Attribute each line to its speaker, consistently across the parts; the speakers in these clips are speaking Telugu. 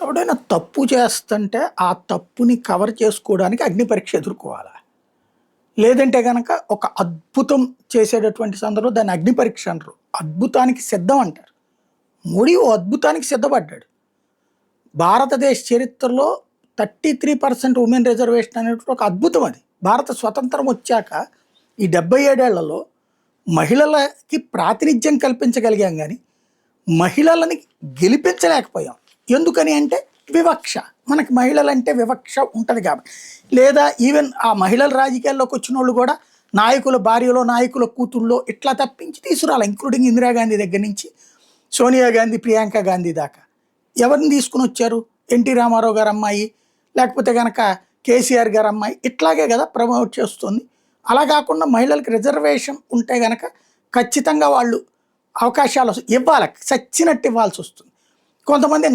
Speaker 1: ఎవడైనా తప్పు చేస్తుంటే ఆ తప్పుని కవర్ చేసుకోవడానికి అగ్ని పరీక్ష ఎదుర్కోవాలా? లేదంటే గనక ఒక అద్భుతం చేసేటటువంటి సందర్భంలో దాన్ని అగ్ని పరీక్ష అనరు. అద్భుతానికి సిద్ధం అంటారు. మోడీ ఓ అద్భుతానికి సిద్ధపడ్డాడు. భారతదేశ చరిత్రలో 33% ఉమెన్ రిజర్వేషన్ అనేటువంటి ఒక అద్భుతం అది. భారత స్వతంత్రం వచ్చాక ఈ 77 ఏళ్లలో మహిళలకి ప్రాతినిధ్యం కల్పించగలిగాం గానీ, మహిళలని గెలిపించలేకపోయాం. ఎందుకని అంటే వివక్ష. మనకి మహిళలంటే వివక్ష ఉంటది కాబట్టి. లేదా ఈవెన్ ఆ మహిళలు రాజకీయాల్లోకి వచ్చినోళ్ళు కూడా నాయకుల భార్యలో, నాయకుల కూతుళ్ళో ఇట్లా తప్పించి తీసుకురాలి. ఇంక్లూడింగ్ ఇందిరాగాంధీ దగ్గర నుంచి సోనియా గాంధీ, ప్రియాంక గాంధీ దాకా. ఎవరిని తీసుకుని వచ్చారు? ఎన్టీ రామారావు గారు అమ్మాయి, లేకపోతే గనక కేసీఆర్ గారు అమ్మాయి, ఇట్లాగే కదా ప్రమోట్ చేస్తుంది. అలా కాకుండా మహిళలకు రిజర్వేషన్ ఉంటే గనక ఖచ్చితంగా వాళ్ళు అవకాశాలు ఇవ్వాలి, చచ్చినట్టు ఇవ్వాల్సి వస్తుంది. కొంతమంది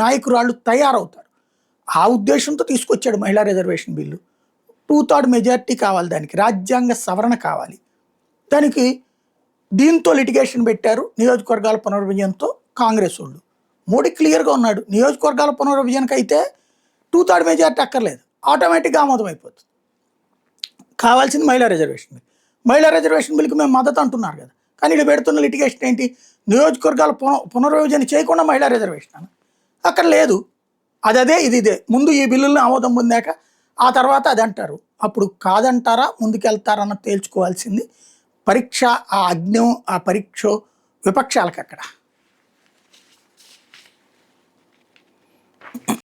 Speaker 1: నాయకురాళ్ళు తయారవుతారు. ఆ ఉద్దేశంతో తీసుకొచ్చాడు మహిళా రిజర్వేషన్ బిల్లు. 2/3 మెజారిటీ కావాలి, దానికి రాజ్యాంగ సవరణ కావాలి. దానికి దీంతో లిటిగేషన్ పెట్టారు నియోజకవర్గాల పునర్విభజనతో కాంగ్రెస్ వాళ్ళు. మోడీ క్లియర్గా ఉన్నాడు, నియోజకవర్గాల పునర్విభజనకు అయితే 2/3 మెజారిటీ అక్కర్లేదు, ఆటోమేటిక్గా ఆమోదం అయిపోతుంది. కావాల్సింది మహిళా రిజర్వేషన్ బిల్. మహిళా రిజర్వేషన్ బిల్కి మేము మద్దతు అంటున్నారు కదా, కానీ ఇక్కడ పెడుతున్న లిటిగేషన్ ఏంటి? నియోజకవర్గాల పునర్విభజన చేయకుండా మహిళా రిజర్వేషన్ అని అక్కడ లేదు. అదే ఇదే ముందు ఈ బిల్లుల్ని ఆమోదం పొందాక ఆ తర్వాత అది అంటారు. అప్పుడు కాదంటారా ముందుకెళ్తారా అన్నది తేల్చుకోవాల్సింది పరీక్ష. ఆ అగ్నం, ఆ పరీక్ష విపక్షాలకు అక్కడ.